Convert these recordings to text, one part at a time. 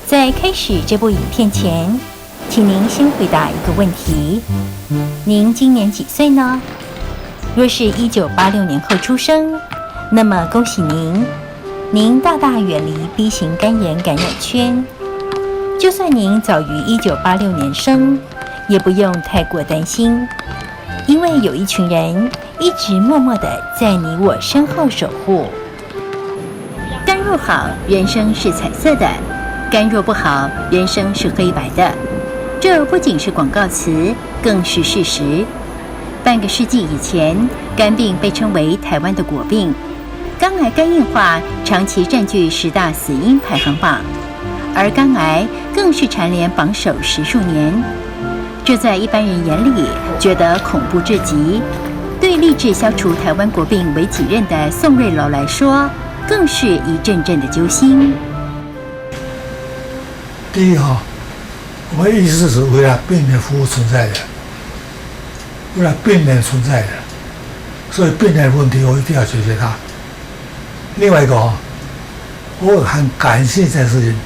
在开始这部影片前，请您先回答一个问题：您今年几岁呢？若是1986年后出生，那么恭喜您，您大大远离 B 型肝炎感染圈。就算您早于1986年生，也不用太过担心，因为有一群人一直默默地在你我身后守护。肝若好，人生是彩色的；肝若不好，人生是黑白的。这不仅是广告词，更是事实。半个世纪以前，肝病被称为台湾的国病，肝癌肝硬化长期占据10大死因排行榜，而肝癌更是蝉联榜首10数年。这在一般人眼里觉得恐怖至极，对立志消除台湾国病为己任的宋瑞楼来说，更是一阵阵的揪心。第一我们医师是为了病人服务存在的，为了病人存在的，所以病人的问题我一定要解决它。另外一个我很感谢这件事情，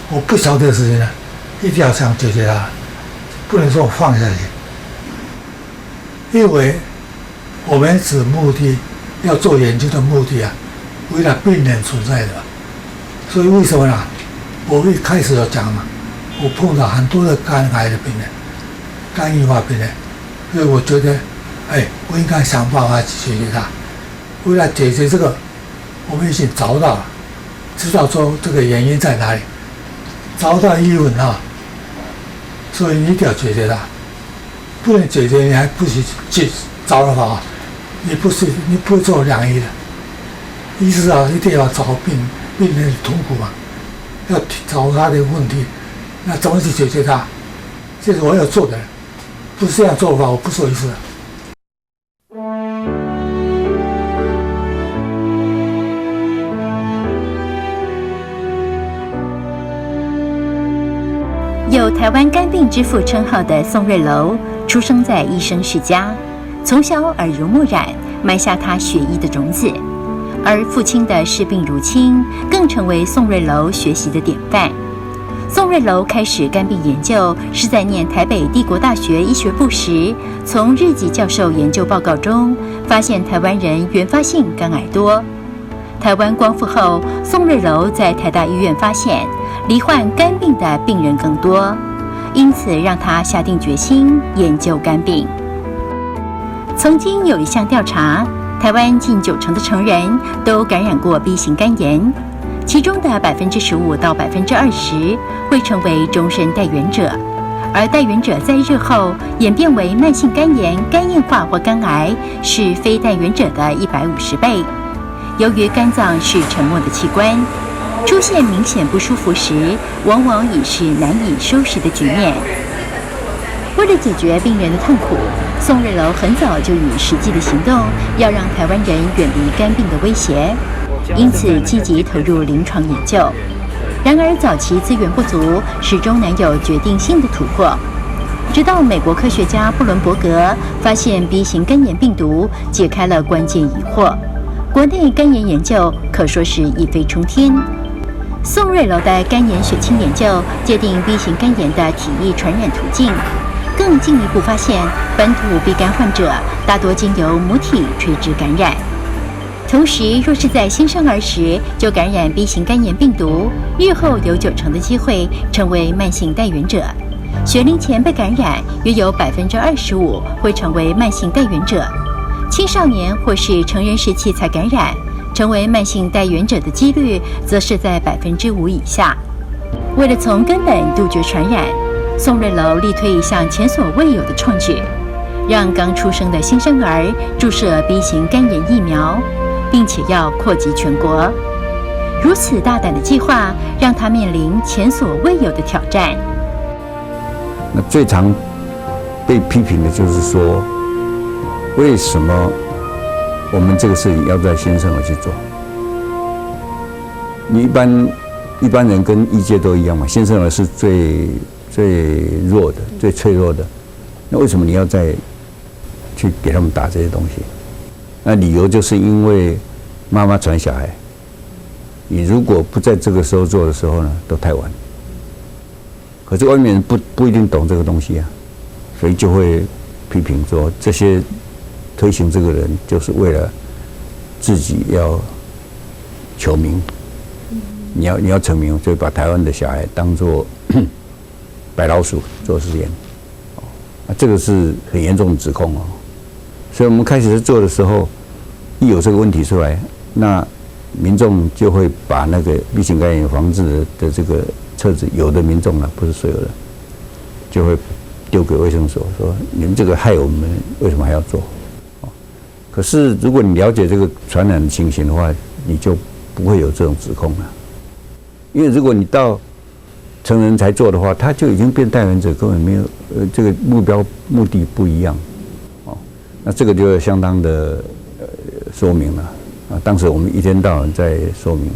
我不晓得的事情呢，一定要这样解决它，不能说放下去。因为我们只目的要做研究的目的为了病人存在的，所以为什么呢？我一开始有讲嘛，我碰到很多的肝癌的病人、肝硬化病人，所以我觉得，我应该想办法去解决它。为了解决这个，我们已经找到了，知道说这个原因在哪里，找到医文所以你一定要解决它，不能解决你还不去找的话，你不会做良医的。医师一定要找病人的痛苦嘛，要找他的问题，那怎么去解决它？这是我要做的，不是这样做的话，我不做医师的。有台湾肝病之父称号的宋瑞楼，出生在医生世家，从小耳濡目染，埋下他学医的种子。而父亲的视病如亲，更成为宋瑞楼学习的典范。宋瑞楼开始肝病研究是在念台北帝国大学医学部时，从日籍教授研究报告中发现台湾人原发性肝癌多。台湾光复后，宋瑞楼在台大医院发现罹患肝病的病人更多，因此让他下定决心研究肝病。曾经有一项调查，台湾近90%的成人都感染过 B 型肝炎，其中的15%到20%会成为终身带原者，而带原者在日后演变为慢性肝炎、肝硬化或肝癌，是非带原者的150倍。由于肝脏是沉默的器官，出现明显不舒服时，往往已是难以收拾的局面。为了解决病人的痛苦，宋瑞楼很早就以实际的行动，要让台湾人远离肝病的威胁，因此积极投入临床研究。然而早期资源不足，始终难有决定性的突破。直到美国科学家布伦伯格发现 B 型肝炎病毒，解开了关键疑惑，国内肝炎研究可说是一飞冲天。宋瑞楼的肝炎血清研究界定 B 型肝炎的体液传染途径，更进一步发现本土 B 肝患者大多经由母体垂直感染。同时，若是在新生儿时就感染 B 型肝炎病毒，日后有90%的机会成为慢性带原者；学龄前被感染，约有25%会成为慢性带原者；青少年或是成人时期才感染，成为慢性带原者的几率则是在5%以下。为了从根本杜绝传染，宋瑞楼力推一项前所未有的创举，让刚出生的新生儿注射 B 型肝炎疫苗，并且要扩及全国。如此大胆的计划，让他面临前所未有的挑战。那最常被批评的就是说，为什么我们这个事情要在新生儿去做？你一般人跟医界都一样嘛，新生儿是最弱的、最脆弱的，那为什么你要再去给他们打这些东西？那理由就是因为妈妈传小孩，你如果不在这个时候做的时候呢，都太晚。可是外面人不一定懂这个东西啊，所以就会批评说这些推行这个人就是为了自己要求名，你要成名，就把台湾的小孩当作白老鼠做实验，这个是很严重的指控哦。所以我们开始做的时候，一有这个问题出来，那民众就会把那个 B 型肝炎防治的这个册子，有的民众啊，不是所有的，就会丢给卫生所，说你们这个害我们，为什么还要做？可是如果你了解这个传染的情形的话，你就不会有这种指控了。因为如果你到成人才做的话，他就已经变带原者，根本没有这个目的不一样，那这个就相当的说明了啊。当时我们一天到晚在说明。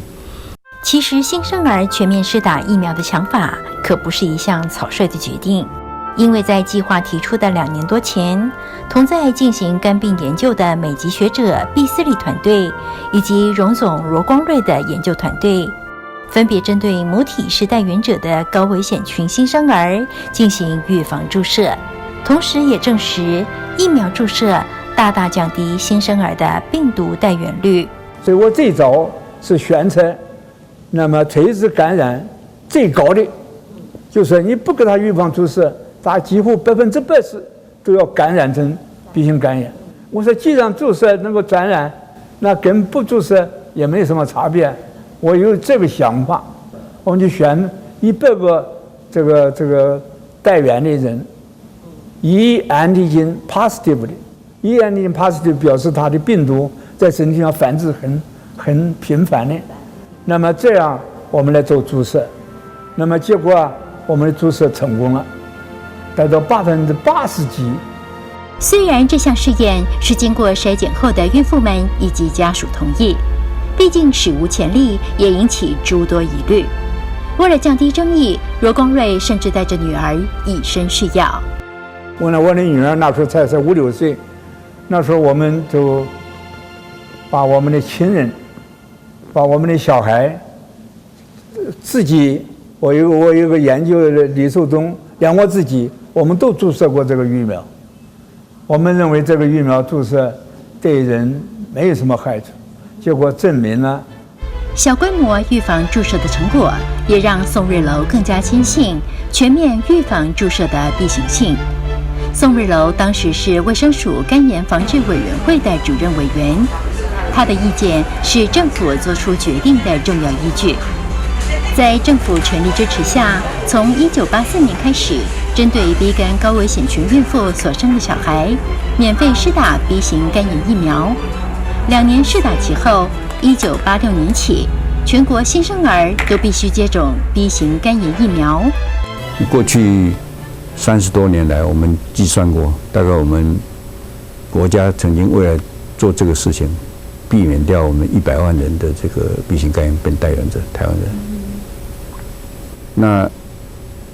其实新生儿全面施打疫苗的想法可不是一项草率的决定，因为在计划提出的2年多前，同在进行肝病研究的美籍学者毕斯利团队以及荣总罗光瑞的研究团队，分别针对母体是带原者的高危险群新生儿进行预防注射，同时也证实疫苗注射大大降低新生儿的病毒带原率。所以我最早是宣称，那么垂直感染最高的，就是你不给他预防注射，他几乎80%都要感染成 B 型肝炎。我说，既然注射能够传染，那跟不注射也没什么差别。我有这个想法，我们就选100个这个带源的人，E antigen positive 的，E antigen positive 表示他的病毒在身体上繁殖很频繁的。那么这样我们来做注射，那么结果我们的注射成功了，达到80%几。虽然这项试验是经过筛检后的孕妇们以及家属同意，毕竟史无前例，也引起诸多疑虑。为了降低争议，罗光瑞甚至带着女儿以身试药。我的女儿那时候才5、6岁，那时候我们就把我们的亲人，把我们的小孩，自己，我有个研究的李寿东，连我自己，我们都注射过这个疫苗。我们认为这个疫苗注射对人没有什么害处，结果证明了。小规模预防注射的成果，也让宋瑞楼更加坚信全面预防注射的必行性。宋瑞楼当时是卫生署肝炎防治委员会的主任委员，他的意见是政府做出决定的重要依据。在政府全力支持下，从1984年开始，针对 B 肝高危险群孕妇所生的小孩，免费施打 B 型肝炎疫苗。2年施打期后，1986年起，全国新生儿都必须接种 B 型肝炎疫苗。过去30多年来，我们计算过，大概我们国家曾经为了做这个事情，避免掉我们100万人的这个 B 型肝炎变带原者，台湾人。那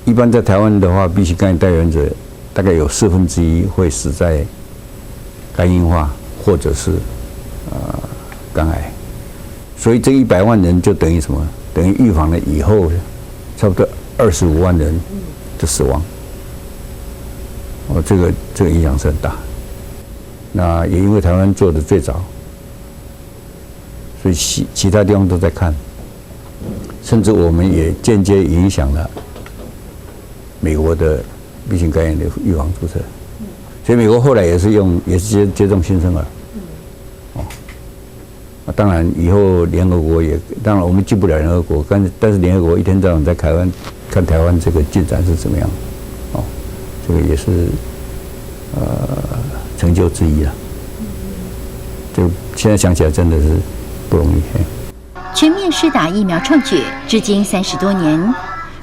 一般在台湾的话 ，B 型肝炎带原者大概有1/4会死在肝硬化或者是肝癌，所以这100万人就等于什么？等于预防了以后差不多25万人的死亡。这个影响是很大。那也因为台湾做的最早，所以其他地方都在看，甚至我们也间接影响了美国的 B 型肝炎的预防注射。所以美国后来也是接种新生儿。当然，以后联合国也，当然我们进不了联合国，但是联合国一天到晚在台湾看台湾这个进展是怎么样，这个也是成就之一了。就现在想起来真的是不容易。全面施打疫苗创举至今30多年，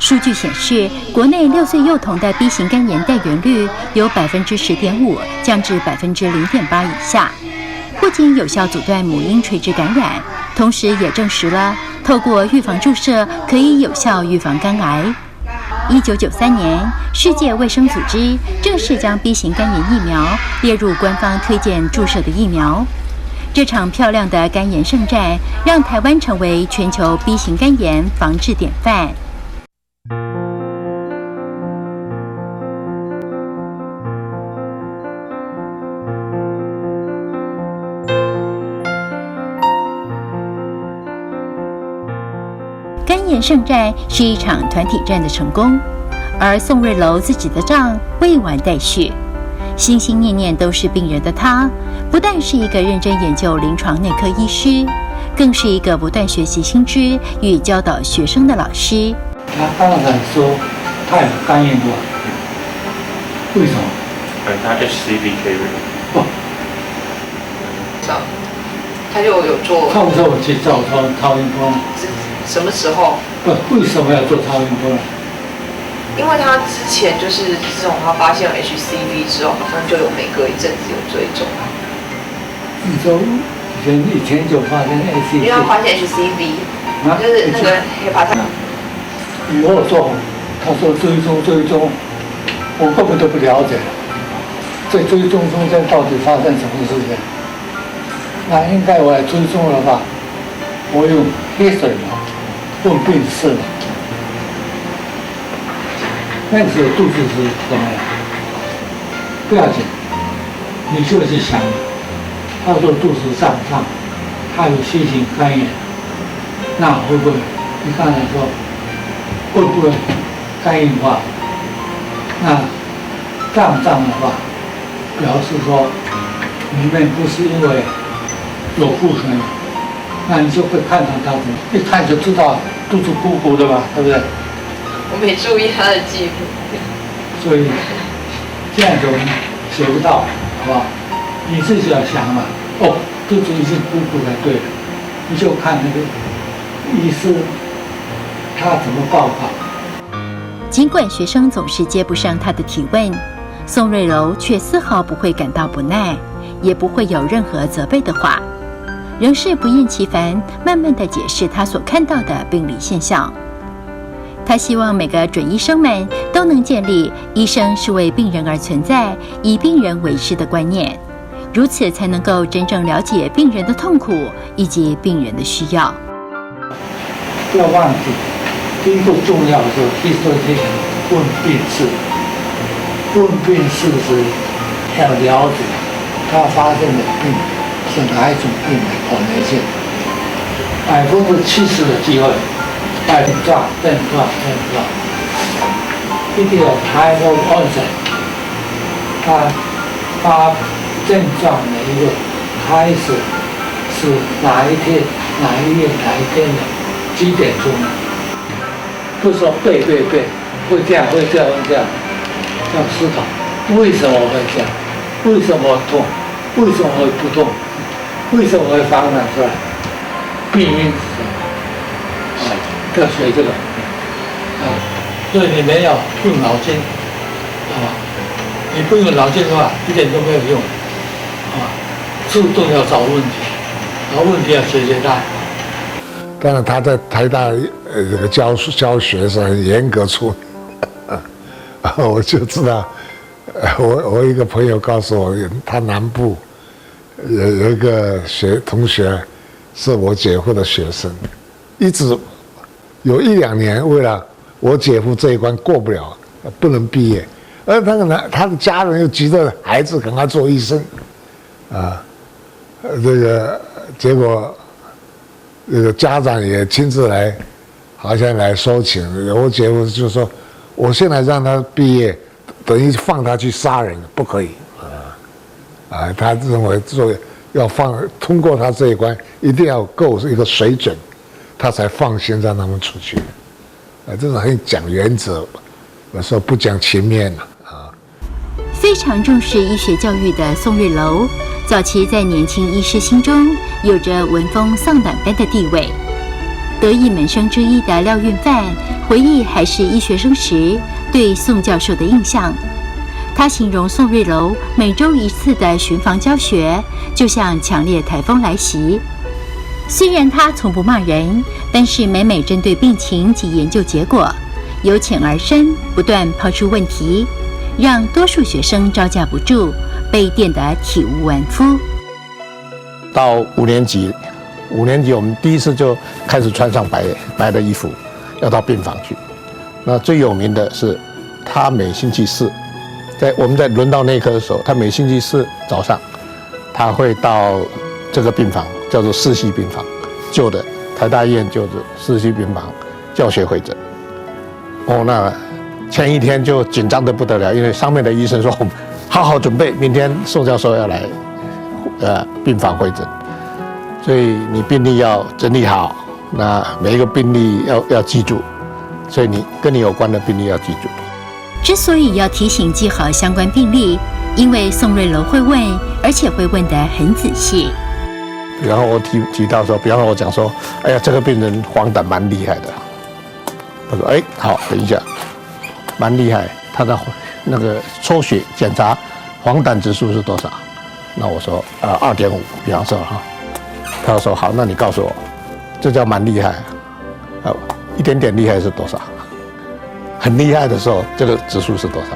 数据显示，国内6岁幼童的 B 型肝炎带原率由10.5%降至0.8%以下。不仅有效阻断母婴垂直感染，同时也证实了透过预防注射可以有效预防肝癌。1993年，世界卫生组织正式将 B 型肝炎疫苗列入官方推荐注射的疫苗。这场漂亮的肝炎圣战，让台湾成为全球 B 型肝炎防治典范。前圣战是一场团体战的成功，而宋瑞楼自己的仗未完待续。心心念念都是病人的他，不但是一个认真研究临床内科医师，更是一个不断学习新知与教导学生的老师。他当然说他有肝硬化，为什么？他 HCV 可以哦，他就有做。什么时候去照超音波？什么时候？不，为什么要做超音波呢？因为他之前就是自从他发现了 HCV 之后，好像就有每隔一阵子有追踪。你说以前就发现 HCV， 因为他发现 HCV，就是那个黑怕他。以后做，他说追踪，我根本都不了解。在追踪中间到底发生什么事情？那应该我来追踪的话，我用 history 问病史了。那个时候肚子是怎么样？不要紧，你就是想，他说肚子胀，他有新型肝炎，那会不会？你刚才说会不会肝硬化？那胀的话，表示说里面不是因为有库存，那你就会看到他的，一看就知道肚子鼓鼓的嘛，对不对？我没注意他的记录，所以这样子我们学不到，好不好？你自己要想嘛，哦，肚子已经鼓鼓才对了，你就看那个医师他怎么报告。尽管学生总是接不上他的提问，宋瑞楼却丝毫不会感到不耐，也不会有任何责备的话，仍是不厌其烦，慢慢地解释他所看到的病理现象。他希望每个准医生们都能建立医生是为病人而存在，以病人为师的观念，如此才能够真正了解病人的痛苦以及病人的需要。不要忘记，第一个重要的是history问病史。问病是不是要了解他发生的病是哪一种病的可能性？70%的机会。症状，一定有 time of onset， 他发症状的一个开始是哪一天、哪一月、哪一天的几点钟？不是说背，会这样，要思考为什么会这样，为什么痛，为什么会不痛，为什么会发展出来，病因是什么？要学这个，所以你们要用脑筋，你不用脑筋的话，一点都没有用，自动要找问题，然后问题要解决它。当然，他在台大这个教学是很严格处理，我就知道，我一个朋友告诉我，他南部有一个同学是我姐夫的学生，一直有1-2年，为了我姐夫这一关过不了，不能毕业，而他的家人又急着孩子赶快做医生，这个结果，这个家长也亲自来，好像来收请。我姐夫就说，我现在让他毕业，等于放他去杀人，不可以，他认为要通过他这一关，一定要够一个水准。他才放心让他们出去，这是很讲原则，有时候不讲情面非常重视医学教育的宋瑞楼，早期在年轻医师心中有着闻风丧胆般的地位。得意门生之一的廖运范回忆还是医学生时对宋教授的印象，他形容宋瑞楼每周1次的巡房教学，就像强烈台风来袭。虽然他从不骂人，但是每针对病情及研究结果，由浅而深，不断抛出问题，让多数学生招架不住，被电得体无完肤。到5年级我们第一次就开始穿上白的衣服，要到病房去。那最有名的是，他每星期四，我们在轮到内科的时候，他每星期四早上，他会到这个病房，叫做世溪病房，旧的台大医院旧的世溪病房，教学会诊。哦，那前一天就紧张得不得了，因为上面的医生说好好准备，明天宋教授要来病房会诊，所以你病历要整理好，那每一个病历要记住，所以你跟你有关的病历要记住。之所以要提醒记好相关病例，因为宋瑞楼会问，而且会问得很仔细。比方我提到说，比方我讲说，哎呀，这个病人黄疸蛮厉害的。他说，哎，好，等一下，蛮厉害。他的那个抽血检查黄疸指数是多少？那我说2.5，比方说哈。他说好，那你告诉我，这叫蛮厉害。一点点厉害是多少？很厉害的时候，这个指数是多少？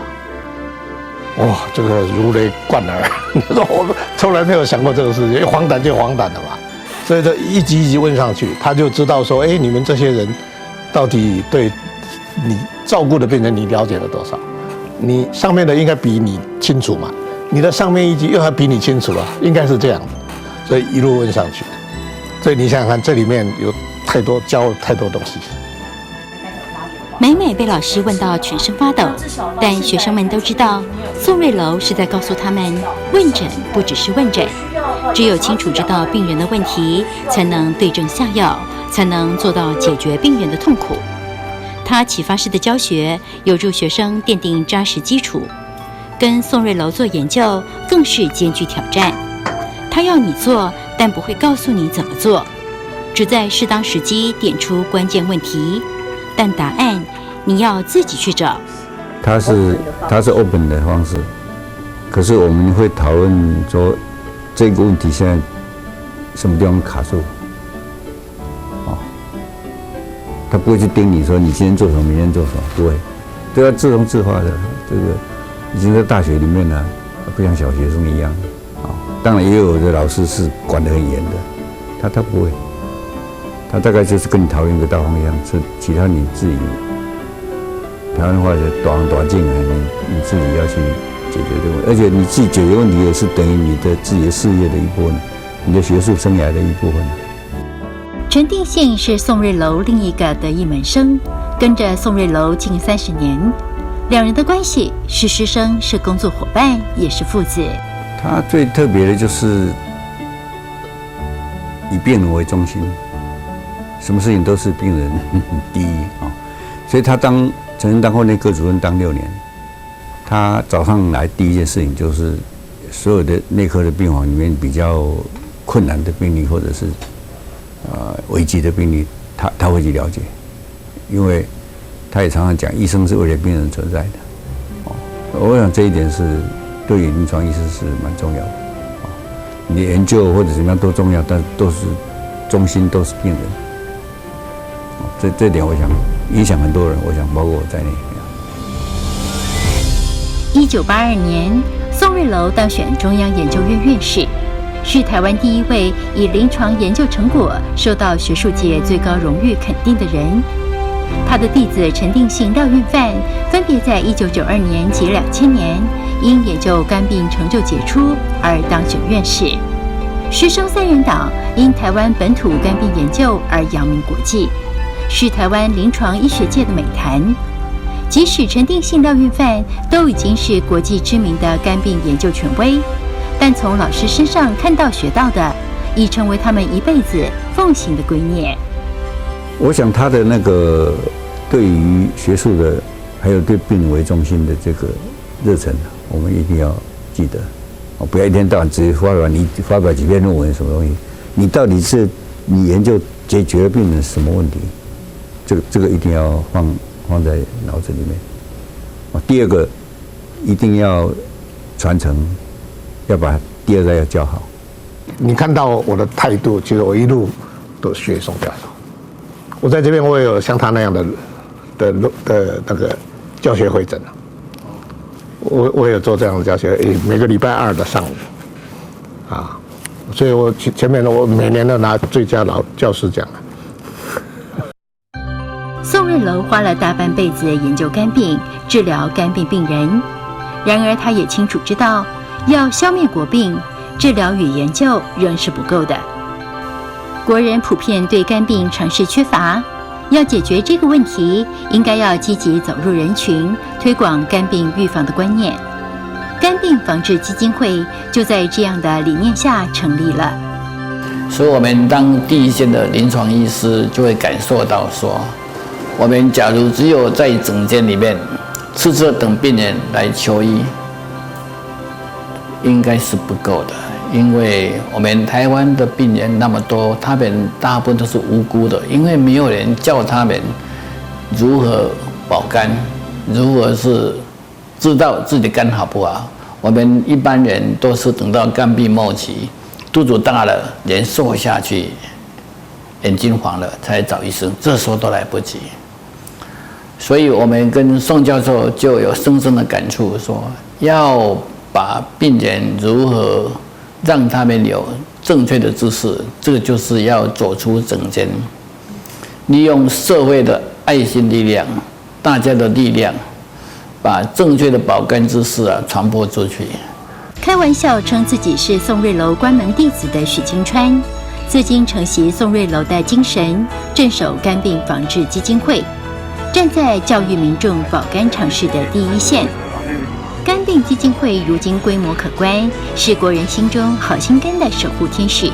哇，这个如雷贯耳。我从来没有想过这个事情，因为黄疸就黄疸的嘛，所以就一级问上去，他就知道说，哎，你们这些人到底对你照顾的病人你了解了多少？你上面的应该比你清楚嘛，你的上面一级又还比你清楚啊，应该是这样，所以一路问上去。所以你想想看，这里面有教了太多东西。每每被老师问到全身发抖，但学生们都知道，宋瑞楼是在告诉他们，问诊不只是问诊，只有清楚知道病人的问题，才能对症下药，才能做到解决病人的痛苦。他启发式的教学有助学生奠定扎实基础，跟宋瑞楼做研究更是艰巨挑战。他要你做，但不会告诉你怎么做，只在适当时机点出关键问题，但答案你要自己去找。它是 open 的方式，可是我们会讨论说这个问题现在什么地方卡住，他不会去盯你说你今天做什么，明天做什么，不会，都要自动自发的。这个已经在大学里面了，不像小学生一样当然也有的老师是管得很严的，他不会，他大概就是跟你讨论一个大方向，是其他你自己台湾话的短进来，你自己要去解决这个问题，而且你自己解决问题也是等于你的自己的事业的一部分，你的学术生涯的一部分。陈定信是宋瑞楼另一个得意门生，跟着宋瑞楼近30年，两人的关系是师生，是工作伙伴，也是父子。他最特别的就是以病人为中心，什么事情都是病人第一所以他曾经当过内科主任当6年，他早上来第一件事情就是所有的内科的病房里面比较困难的病例或者是危急的病例，他会去了解，因为他也常常讲，医生是为了病人存在的。我想这一点是对于临床医师是蛮重要的。你的研究或者怎么样都重要，但都是中心都是病人。这点我想影响很多人，我想包括我在内。1982年，宋瑞楼当选中央研究院院士，是台湾第一位以临床研究成果受到学术界最高荣誉肯定的人。他的弟子陈定信、廖运范分别在1992年及2000年因研究肝病成就杰出而当选院士。师生3人党因台湾本土肝病研究而扬名国际，是台湾临床医学界的美谈。即使陈定信、廖运范都已经是国际知名的肝病研究权威，但从老师身上看到学到的，已成为他们一辈子奉行的圭臬。我想他的那个对于学术的，还有对病人为中心的这个热忱，我们一定要记得。不要一天到晚只发表几篇论文什么东西，你到底是你研究解决病人什么问题？这个一定要放在脑子里面。第二个，一定要传承，要把第二代要教好。你看到我的态度，其实我一路都学宋教授。我在这边我也有像他那样的那个教学会诊，我也有做这样的教学，每个礼拜2的上午，所以我前面我每年都拿最佳老教师奖。宋瑞楼花了大半辈子研究肝病，治疗肝病病人，然而他也清楚知道，要消灭国病，治疗与研究仍是不够的。国人普遍对肝病常识缺乏，要解决这个问题，应该要积极走入人群，推广肝病预防的观念。肝病防治基金会就在这样的理念下成立了。所以我们当第一线的临床医师就会感受到说，我们假如只有在诊间里面次次等病人来求医，应该是不够的。因为我们台湾的病人那么多，他们大部分都是无辜的，因为没有人教他们如何保肝，如何是知道自己的肝好不好。我们一般人都是等到肝病末期，肚子大了，脸瘦下去，眼睛黄了才找医生，这时候都来不及。所以我们跟宋教授就有深深的感触，说要把病人如何让他们有正确的知识，这个就是要走出诊间，利用社会的爱心力量，大家的力量，把正确的保肝知识传播出去。开玩笑称自己是宋瑞楼关门弟子的许金川，自今承袭宋瑞楼的精神，镇守肝病防治基金会，站在教育民众保肝常识的第一线。肝病基金会如今规模可观，是国人心中好心肝的守护天使，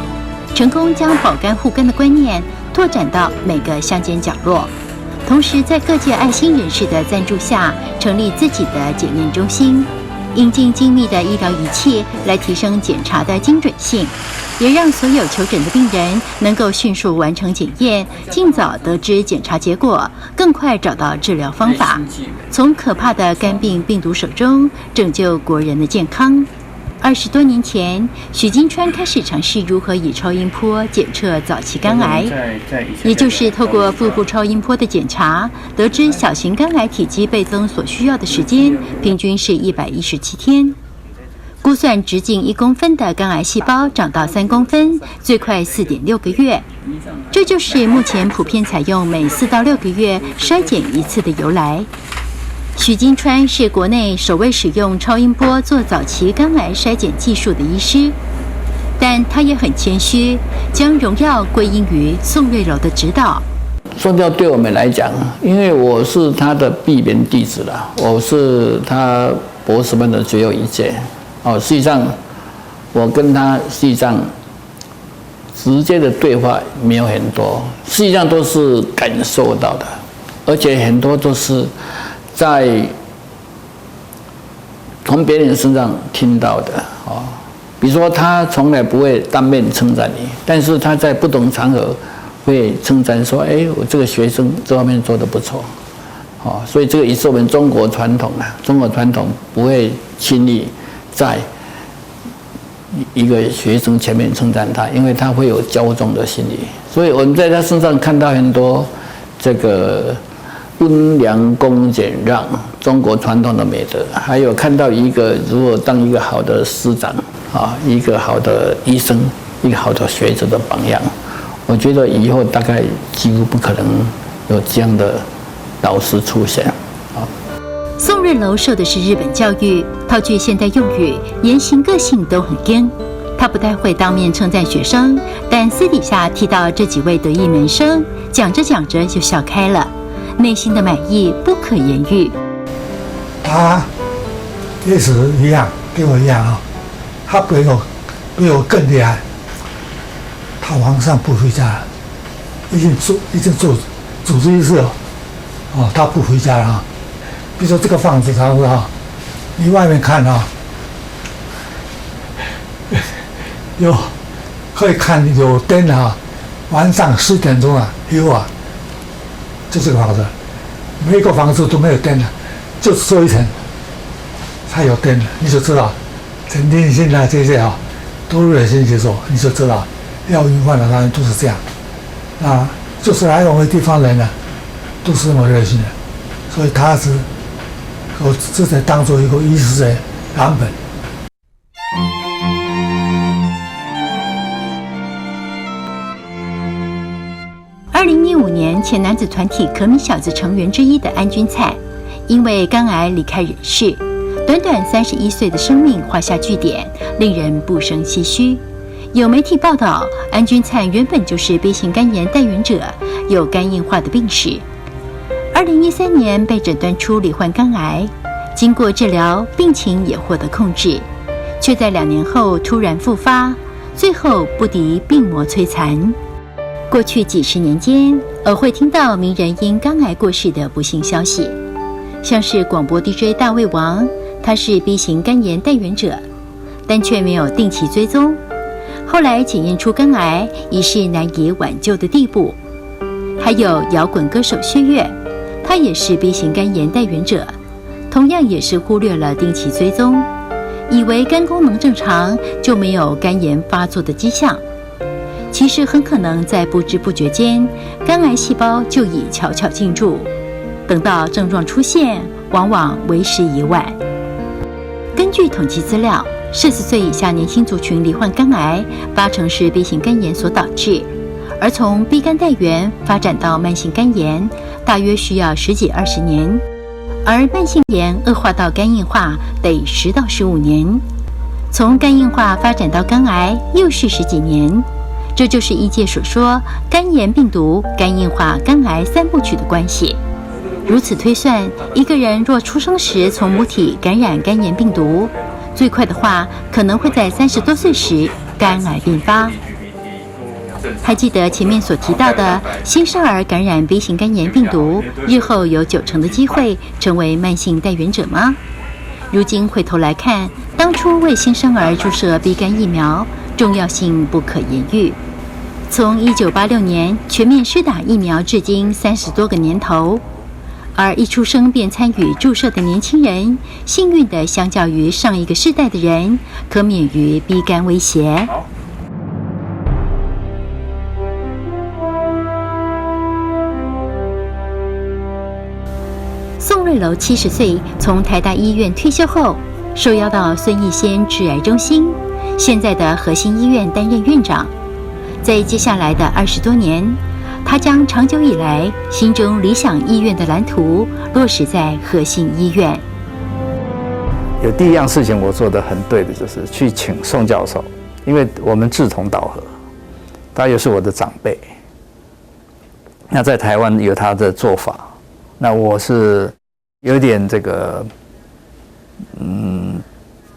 成功将保肝护肝的观念拓展到每个乡间角落。同时，在各界爱心人士的赞助下，成立自己的检验中心，引进精密的医疗仪器来提升检查的精准性，也让所有求诊的病人能够迅速完成检验，尽早得知检查结果，更快找到治疗方法，从可怕的肝病病毒手中拯救国人的健康。20多年前，许金川开始尝试如何以超音波检测早期肝癌，也就是透过腹部超音波的检查，得知小型肝癌体积倍增所需要的时间平均是117天。估算直径1公分的肝癌细胞长到3公分，最快4.6个月。这就是目前普遍采用每4到6个月筛检一次的由来。许金川是国内首位使用超音波做早期肝癌筛检技术的医师，但他也很谦虚，将荣耀归因于宋瑞楼的指导。宋教对我们来讲，因为我是他的闭门弟子了，我是他博士班的最后一届。实际上我跟他实际上直接的对话没有很多，实际上都是感受到的，而且很多都是在从别人身上听到的比如说他从来不会当面称赞你，但是他在不同场合会称赞说，我这个学生这方面做得不错，所以这个也是我们中国传统中国传统不会轻易在一个学生前面称赞他，因为他会有骄纵的心理，所以我们在他身上看到很多这个温良恭俭让，中国传统的美德，还有看到一个如何当一个好的师长一个好的医生，一个好的学者的榜样。我觉得以后大概几乎不可能有这样的老师出现。宋瑞楼受的是日本教育，套句现代用语，言行个性都很硬。他不太会当面称赞学生，但私底下提到这几位得意门生，讲着讲着就笑开了，内心的满意不可言喻。他也是一样，跟我一样他比我更厉害。他晚上不回家了，已经主治医师他不回家了比如说这个房子，他说你外面看有可以看有灯晚上10点钟有就这个房子，每个房子都没有灯就做一层才有灯你就知道陈天信这些都热心接受，你就知道要运患的他们都是这样就是来我们地方人都是那么热心的，所以他是我这才当做一个医师的蓝本。2015年，前男子团体可米小子成员之一的安君菜，因为肝癌离开人世，短短31岁的生命画下句点，令人不胜唏嘘。有媒体报道，安钧璨原本就是 B 型肝炎带源者，有肝硬化的病史。2013年被诊断出罹患肝癌，经过治疗，病情也获得控制，却在2年后突然复发，最后不敌病魔摧残。过去几十年间，偶会听到名人因肝癌过世的不幸消息，像是广播 DJ 大胃王，他是 B 型肝炎带源者，但却没有定期追踪，后来检验出肝癌已是难以挽救的地步。还有摇滚歌手薛岳，他也是 B 型肝炎带源者，同样也是忽略了定期追踪，以为肝功能正常就没有肝炎发作的迹象，其实很可能在不知不觉间，肝癌细胞就已悄悄进驻，等到症状出现，往往为时已晚。根据统计资料，40岁以下年轻族群罹患肝癌，80%是 B 型肝炎所导致，而从 B 肝带源发展到慢性肝炎，大约需要10几20年，而慢性炎恶化到肝硬化得10到15年，从肝硬化发展到肝癌又是10几年。这就是医界所说肝炎病毒、肝硬化、肝癌3部曲的关系。如此推算，一个人若出生时从母体感染肝炎病毒，最快的话可能会在30多岁时肝癌并发。还记得前面所提到的新生儿感染 B 型肝炎病毒，日后有90%的机会成为慢性带源者吗？如今回头来看，当初为新生儿注射 B 肝疫苗，重要性不可言喻。从1986年全面施打疫苗至今30多个年头，而一出生便参与注射的年轻人，幸运的相较于上一个世代的人，可免于 B 肝威胁。宋瑞楼70岁，从台大医院退休后，受邀到孙逸仙致癌中心，现在的核心医院担任院长。在接下来的20多年，他将长久以来心中理想医院的蓝图落实在核心医院。有第一样事情我做得很对的，就是去请宋教授，因为我们志同道合，他又是我的长辈。那在台湾有他的做法，那我是有点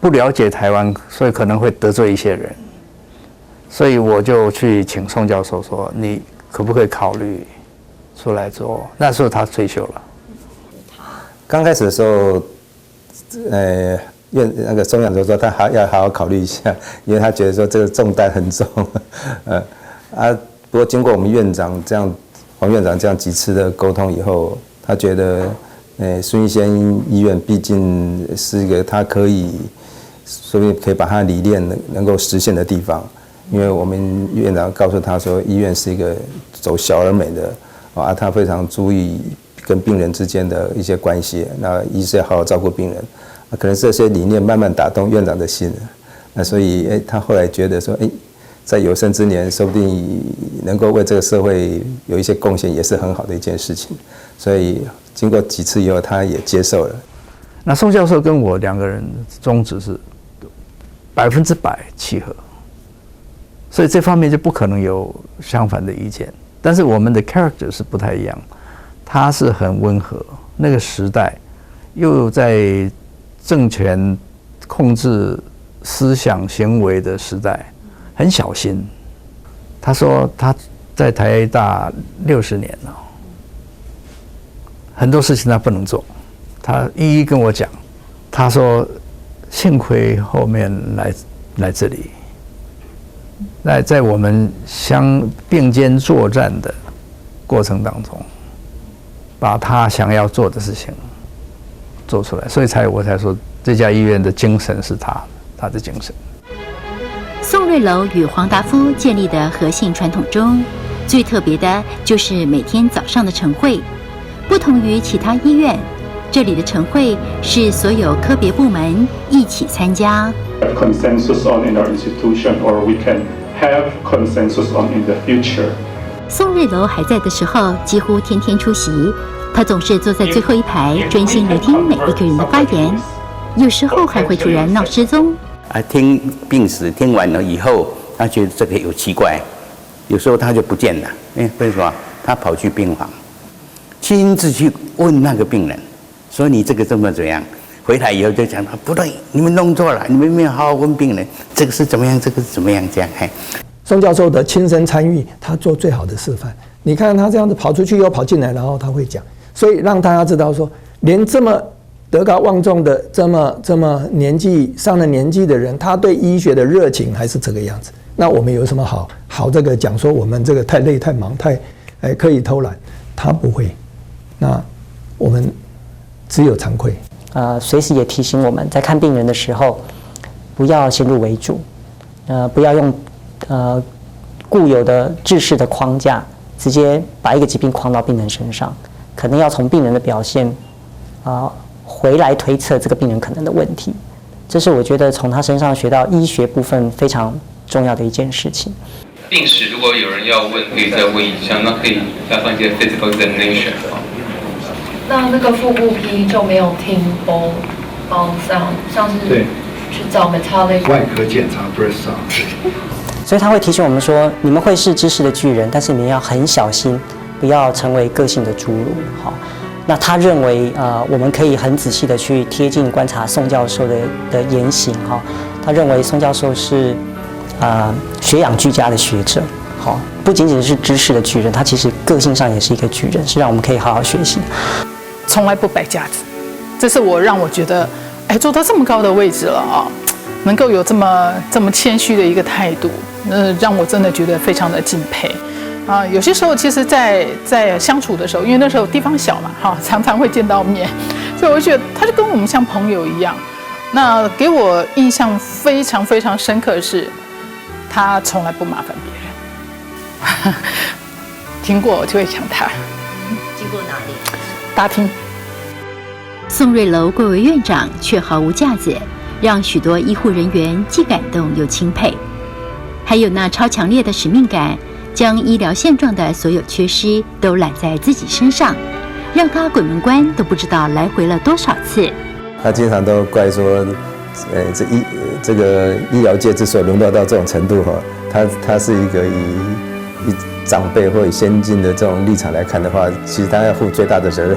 不了解台湾，所以可能会得罪一些人，所以我就去请宋教授说，你可不可以考虑出来做？那时候他退休了。刚开始的时候，宋院长说他要好好考虑一下，因为他觉得说这个重担很重，不过经过我们黄院长这样几次的沟通以后，他觉得，孙逸仙医院毕竟是一个他可以，说不定可以把他的理念能够实现的地方。因为我们院长告诉他说，医院是一个走小而美的，他非常注意跟病人之间的一些关系，那医师要好好照顾病人，可能这些理念慢慢打动院长的心，那所以他后来觉得说，在有生之年，说不定能够为这个社会有一些贡献，也是很好的一件事情。所以经过几次以后，他也接受了。那宋教授跟我2个人宗旨是100%契合，所以这方面就不可能有相反的意见。但是我们的 character 是不太一样，他是很温和，那个时代又在政权控制思想行为的时代。很小心，他说他在台大60年了，很多事情他不能做，他一一跟我讲。他说幸亏后面来这里，在我们并肩作战的过程当中，把他想要做的事情做出来，所以我才说这家医院的精神是他的精神。宋瑞楼与黄达夫建立的核心传统中，最特别的就是每天早上的晨会。不同于其他医院，这里的晨会是所有科别部门一起参加。Consensus on in our institution, or we can have consensus on in the future. 宋瑞楼还在的时候，几乎天天出席。他总是坐在最后一排，专心聆听每一个人的发言，有时候还会突然闹失踪。听病史听完了以后，他觉得这个有奇怪，有时候他就不见了，为什么？他跑去病房，亲自去问那个病人，说你这个怎么样？回来以后就讲不对，你们弄错了，你们没有好好问病人，这个是怎么样，这个是怎么样，这样。宋教授的亲身参与，他做最好的示范。你看他这样子跑出去又跑进来，然后他会讲，所以让大家知道说，连这么德高望重的、这么上了年纪的人，他对医学的热情还是这个样子。那我们有什么好这个讲说我们这个太累、太忙、可以偷懒？他不会，那我们只有惭愧。随时也提醒我们在看病人的时候，不要先入为主，不要用固有的制式的框架，直接把一个疾病框到病人身上，可能要从病人的表现回来推测这个病人可能的问题。这是我觉得从他身上学到医学部分非常重要的一件事情。病史如果有人要问，可以再问一下，那可以加上一些 physical examination。那个腹部 P 就没有听bone sound， 像是去找 metallic 外科检查 breast sound。所以他会提醒我们说，你们会是知识的巨人，但是你们要很小心，不要成为个性的侏儒。好，那他认为我们可以很仔细的去贴近观察宋教授的言行。哈，他认为宋教授是学养俱佳的学者。好，不仅仅是知识的巨人，他其实个性上也是一个巨人，是让我们可以好好学习。从来不摆架子，这是让我觉得，做到这么高的位置了啊，能够有这么谦虚的一个态度，让我真的觉得非常的敬佩啊。有些时候，其实在相处的时候，因为那时候地方小嘛，哈，常常会见到面，所以我觉得他就跟我们像朋友一样。那给我印象非常非常深刻的是，他从来不麻烦别人。经过我就会抢他。经过哪里？大厅。宋瑞楼贵为院长，却毫无架子，让许多医护人员既感动又钦佩。还有那超强烈的使命感，将医疗现状的所有缺失都揽在自己身上，让他鬼门关都不知道来回了多少次。他经常都怪说，这个医疗界之所以沦落到这种程度哈，他是一个以长辈或以先进的这种立场来看的话，其实他要负最大的责任。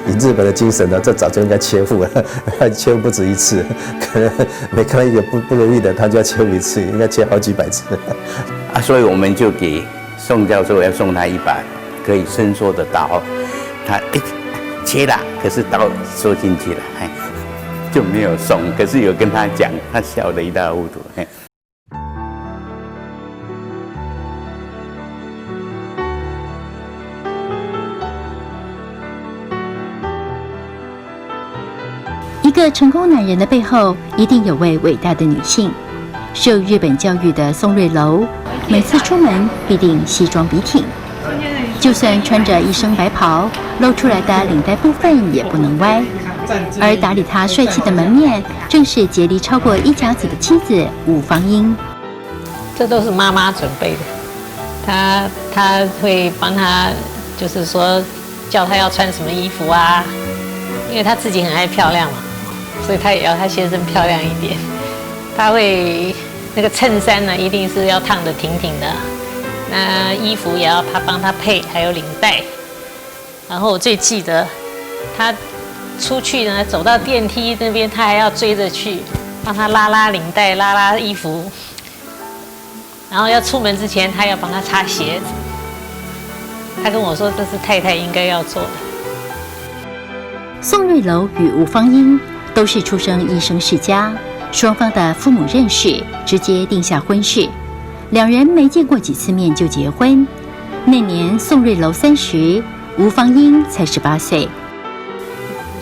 以日本的精神呢，这早就应该切腹了，切腹不止一次，可能每看到一个不如意的，他就要切腹一次，应该切好几百次。所以我们就给宋教授要送他一把可以伸缩的刀，他切了，可是刀缩进去了，就没有送。可是有跟他讲，他笑得一塌糊涂。一个成功男人的背后，一定有位伟大的女性。受日本教育的宋瑞楼，每次出门必定西装笔挺，就算穿着一身白袍，露出来的领带部分也不能歪。而打理他帅气的门面，正是节力超过一甲子的妻子吴芳英。这都是妈妈准备的，她会帮他，就是说叫他要穿什么衣服啊，因为她自己很爱漂亮嘛，所以她也要她先生漂亮一点。她会那个衬衫呢，一定是要烫得挺挺的，那衣服也要她帮他配，还有领带。然后我最记得她出去呢，走到电梯那边，他还要追着去帮他拉领带、拉衣服，然后要出门之前，他要帮他擦鞋子。他跟我说，这是太太应该要做的。宋瑞楼与吴芳英都是出生医生世家，双方的父母认识，直接定下婚事。两人没见过几次面就结婚。那年宋瑞楼30，吴芳英才18岁。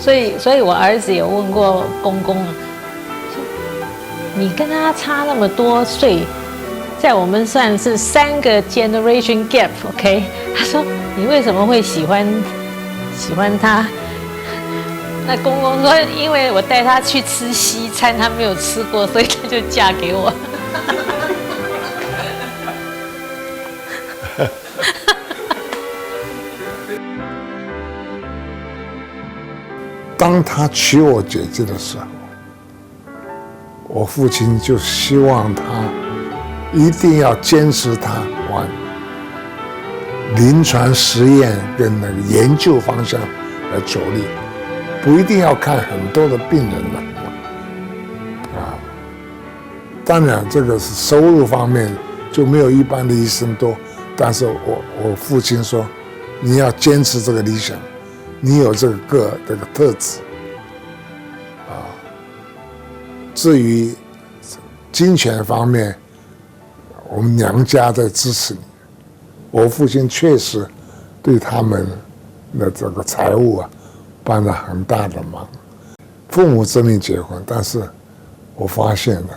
所以我儿子有问过公公，你跟他差那么多岁，在我们算是3个 generation gap，OK？ 他说你为什么会喜欢他？那公公说，因为我带他去吃西餐，他没有吃过，所以他就嫁给我。当他娶我姐姐的时候，我父亲就希望他一定要坚持它往临床实验跟那个研究方向来着力，不一定要看很多的病人了啊。当然，这个是收入方面就没有一般的医生多，但是我父亲说，你要坚持这个理想，你有这个特质啊。至于金钱方面，我们娘家在支持你。我父亲确实对他们的这个财务啊帮了很大的忙。父母之命结婚，但是我发现了，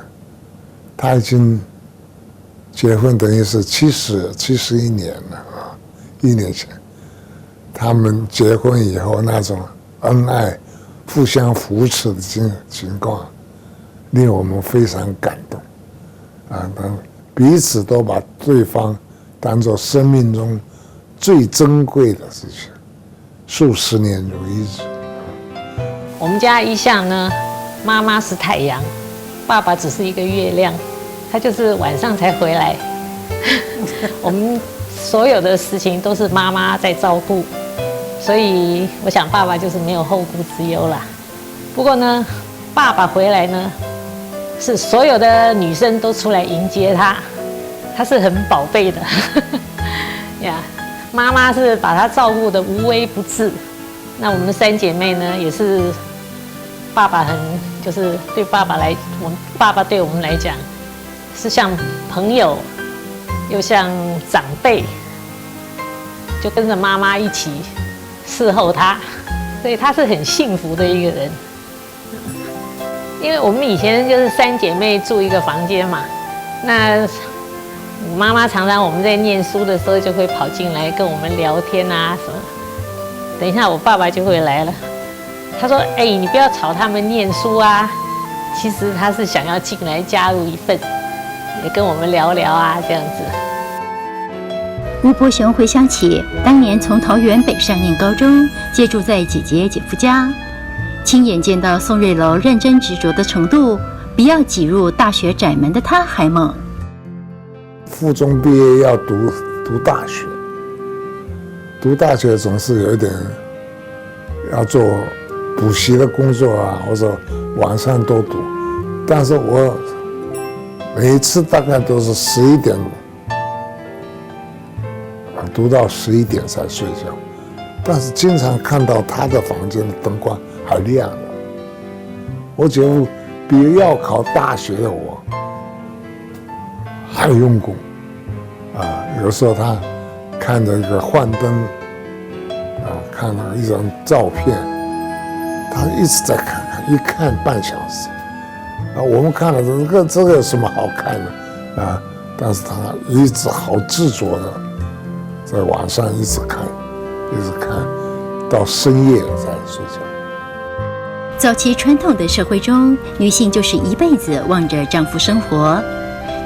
他已经结婚等于是71年了啊，1年前，他们结婚以后那种恩爱、互相扶持的情况，令我们非常感动啊！彼此都把对方当作生命中最珍贵的事情，数十年如一日。我们家一向呢，妈妈是太阳，爸爸只是一个月亮，他就是晚上才回来。我们所有的事情都是妈妈在照顾，所以我想爸爸就是没有后顾之忧啦。不过呢，爸爸回来呢，是所有的女生都出来迎接他，他是很宝贝的呀。妈妈是把他照顾得无微不至。那我们3姐妹呢，也是爸爸就是对爸爸来，爸爸对我们来讲是像朋友，又像长辈，就跟着妈妈一起伺候他，所以他是很幸福的一个人。因为我们以前就是3姐妹住一个房间嘛，那我妈妈常常我们在念书的时候就会跑进来跟我们聊天啊什么。等一下我爸爸就会来了，他说：“哎，你不要吵他们念书啊。”其实他是想要进来加入一份，也跟我们聊聊啊这样子。吴伯雄回想起当年从桃园北上念高中，借住在姐姐姐夫家，亲眼见到宋瑞楼认真执着的程度，比要挤入大学窄门的他还猛。附中毕业要读大学，读大学总是有一点要做补习的工作啊，或者晚上都读，但是我每一次大概都是11点读到11点才睡觉，但是经常看到他的房间的灯光还亮了。我觉得比要考大学的我还用功啊！有时候他看着一个幻灯啊，看了一张照片，他一直在看，一看半小时。啊，我们看了这个有什么好看的啊？但是他一直好执着的，在晚上一直看到深夜才睡觉。早期传统的社会中，女性就是一辈子望着丈夫生活。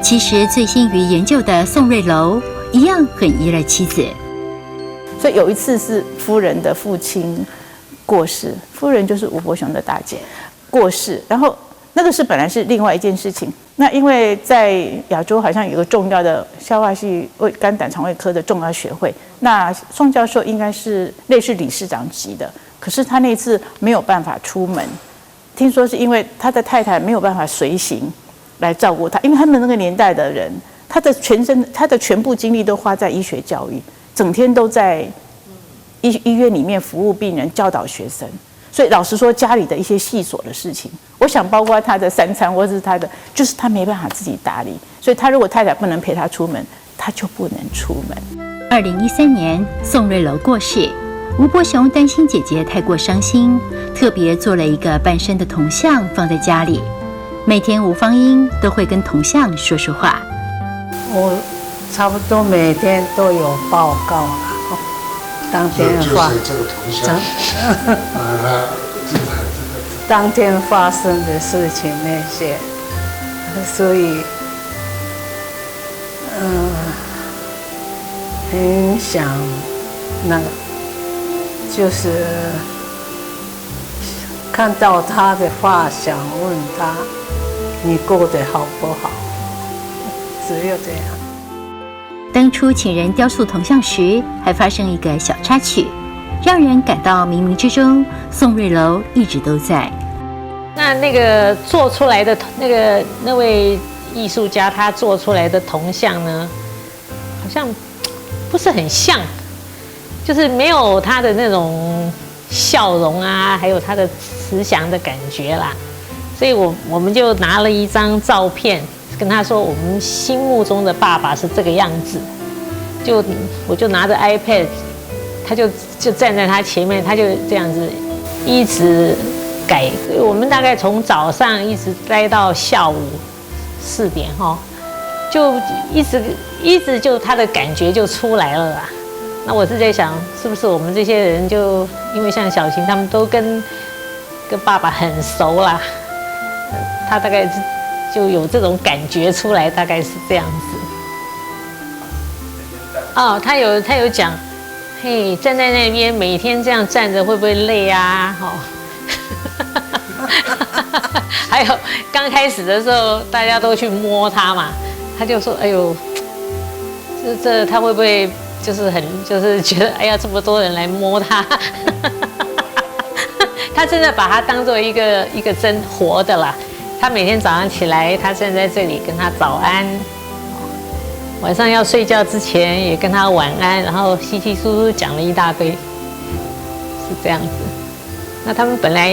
其实醉心于研究的宋瑞楼一样很依赖妻子。所以有一次是夫人的父亲过世，夫人就是吴伯雄的大姐过世，然后那个是本来是另外一件事情。那因为在亚洲好像有个重要的消化系肝胆肠胃科的重要学会，那宋教授应该是类似理事长级的，可是他那次没有办法出门，听说是因为他的太太没有办法随行来照顾他，因为他们那个年代的人，他的全部精力都花在医学教育，整天都在医院里面服务病人、教导学生。所以老实说，家里的一些细琐的事情，我想包括他的3餐，或是就是他没办法自己打理。所以他如果太太不能陪他出门，他就不能出门。2013年，宋瑞楼过世，吴伯雄担心姐姐太过伤心，特别做了一个半身的铜像放在家里。每天吴芳英都会跟铜像说说话。我差不多每天都有报告了，当天发就是这个铜像当天发生的事情那些，所以很想那个，就是看到他的话，想问他。你过得好不好？只有这样。当初请人雕塑铜像时，还发生一个小插曲，让人感到冥冥之中，宋瑞楼一直都在。那个做出来的那位艺术家，他做出来的铜像呢，好像不是很像，就是没有他的那种笑容啊，还有他的慈祥的感觉啦。所以我们就拿了一张照片，跟他说我们心目中的爸爸是这个样子。我就拿着 iPad， 他就站在他前面，他就这样子一直改。我们大概从早上一直待到下午4点哈，就一直就他的感觉就出来了啦。那我是在想，是不是我们这些人就因为像小琴他们都跟爸爸很熟啦，他大概就有这种感觉出来，大概是这样子。哦，他有讲，嘿，站在那边每天这样站着会不会累啊？哦，还有刚开始的时候大家都去摸他嘛，他就说，哎呦，这他会不会就是觉得，哎呀，这么多人来摸他，他真的把他当做一个真活的啦。他每天早上起来，他站在这里跟他早安。晚上要睡觉之前也跟他晚安，然后稀稀疏疏讲了一大堆，是这样子。那他们本来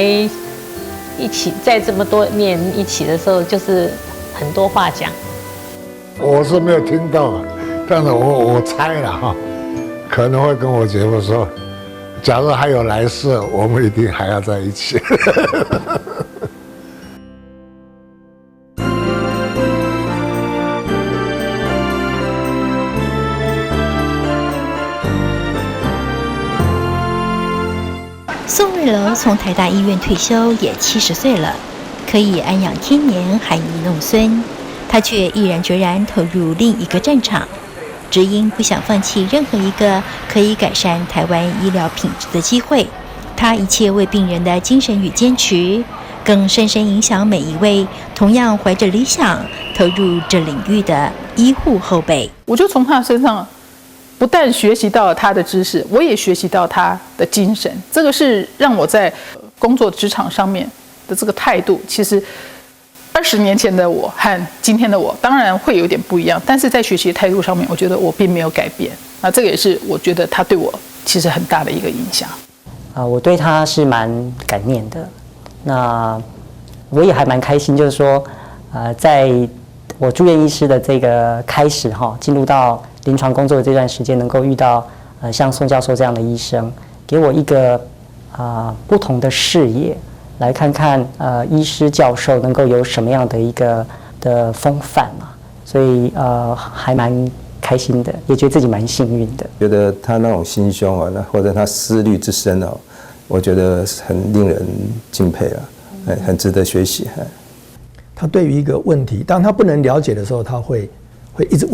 一起在这么多年一起的时候，就是很多话讲。我是没有听到，但是我猜了哈，可能会跟我姐夫说，假如还有来世，我们一定还要在一起。宋瑞楼从台大医院退休也70岁了，可以安养天年，含饴弄孙。他却毅然决然投入另一个战场，只因不想放弃任何一个可以改善台湾医疗品质的机会。他一切为病人的精神与坚持，更深深影响每一位同样怀着理想投入这领域的医护后辈。我就从他身上不但学习到了他的知识，我也学习到他的精神。这个是让我在工作职场上面的这个态度，其实20年前的我和今天的我当然会有点不一样，但是在学习的态度上面，我觉得我并没有改变。那这个也是我觉得他对我其实很大的一个影响。我对他是蛮感念的。那我也还蛮开心，就是说，在我住院医师的这个开始哈，进入到临床工作的这段时间，能够遇到像宋教授这样的医生，给我一个不同的视野，来看看医师教授能够有什么样的一个的风范嘛，所以还蛮开心的，也觉得自己蛮幸运的。觉得他那种心胸啊，或者他思虑之深哦，我觉得很令人敬佩啊，很值得学习。他对于一个问题，当他不能了解的时候，他会一直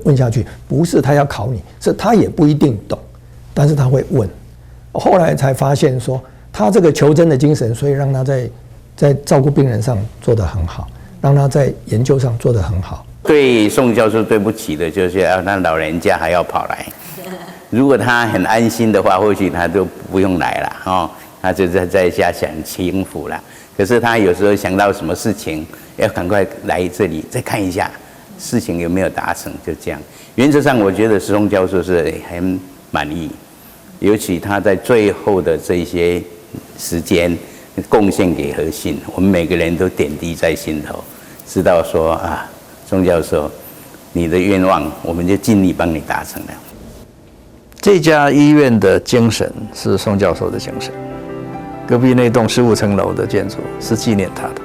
问下去，不是他要考你，是他也不一定懂，但是他会问。后来才发现说，他这个求真的精神，所以让他在照顾病人上做得很好，让他在研究上做得很好。对宋教授对不起的就是他老人家还要跑来，如果他很安心的话，或许他都不用来了哦，他就在家享清福了。可是他有时候想到什么事情，要赶快来这里再看一下事情有没有达成，就这样。原则上，我觉得石松教授是很满意，尤其他在最后的这些时间贡献给核心，我们每个人都点滴在心头，知道说啊，宋教授，你的愿望我们就尽力帮你达成了。这家医院的精神是宋教授的精神，隔壁那栋15层楼的建筑是纪念他的，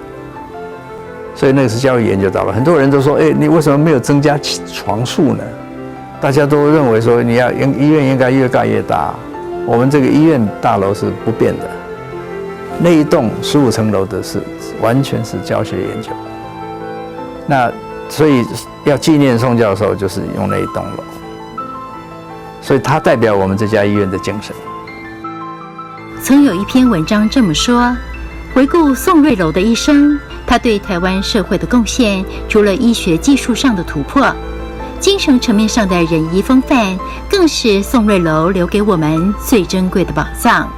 所以那个是教育研究到了。很多人都说，你为什么没有增加床数呢？大家都认为说，医院应该越盖越大。我们这个医院大楼是不变的，那一栋15层楼的是完全是教学研究。那所以要纪念宋教授，就是用那一栋楼。所以它代表我们这家医院的精神。曾有一篇文章这么说：回顾宋瑞楼的一生，他对台湾社会的贡献，除了医学技术上的突破，精神层面上的仁义风范，更是宋瑞楼留给我们最珍贵的宝藏。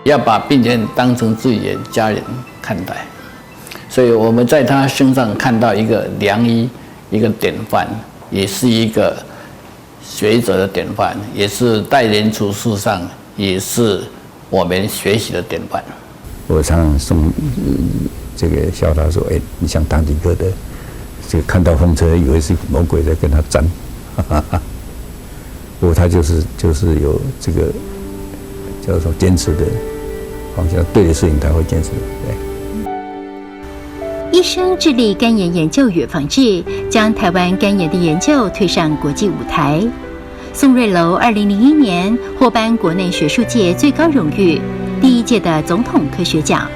要把病人当成自己的家人看待，所以我们在他身上看到一个良医，一个典范，也是一个学者的典范，也是待人处事上也是我们学习的典范。我常常送这个笑他说：“哎，你像唐吉诃德，这个看到风车以为是魔鬼在跟他战，不过他就是有这个叫做坚持的方向，对的事情他会坚持。对。”医生致力肝炎研究与防治，将台湾肝炎的研究推上国际舞台。宋瑞楼2001年获颁国内学术界最高荣誉第1届的总统科学奖，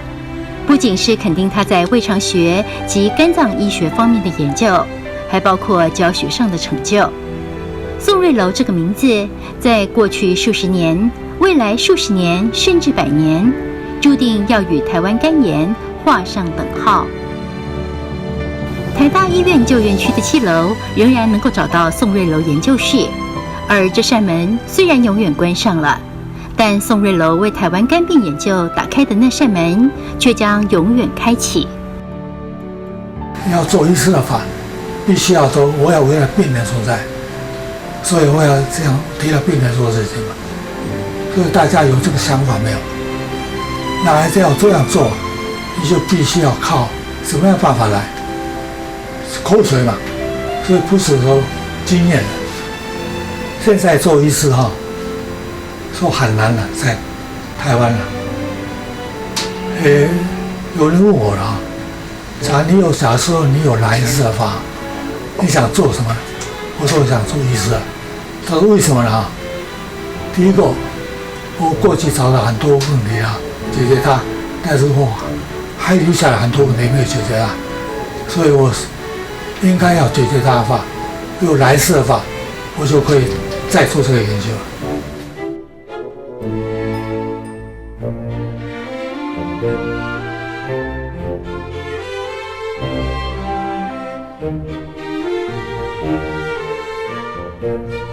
不仅是肯定他在胃肠学及肝脏医学方面的研究，还包括教学上的成就。宋瑞楼这个名字，在过去数十年、未来数十年甚至100年，注定要与台湾肝炎画上等号。台大医院旧院区的7楼仍然能够找到宋瑞楼研究室，而这扇门虽然永远关上了，但宋瑞楼为台湾肝病研究打开的那扇门，却将永远开启。要做医师的法，必须要说我要为了病人存在，所以我要这样替了病人做事情嘛。所以大家有这个想法没有？那还是要这样做，你就必须要靠什么样的办法来？口水嘛，所以不是说经验的。现在做医师说很难了，在台湾了。有人问我了假设你有来设法，你想做什么？我说我想做医师。他说为什么呢？第一个，我过去找了很多问题解决它，但是我还留下了很多问题没有解决它，所以我应该要解决它的话，有来设法，我就可以再做这个研究了。Thank you.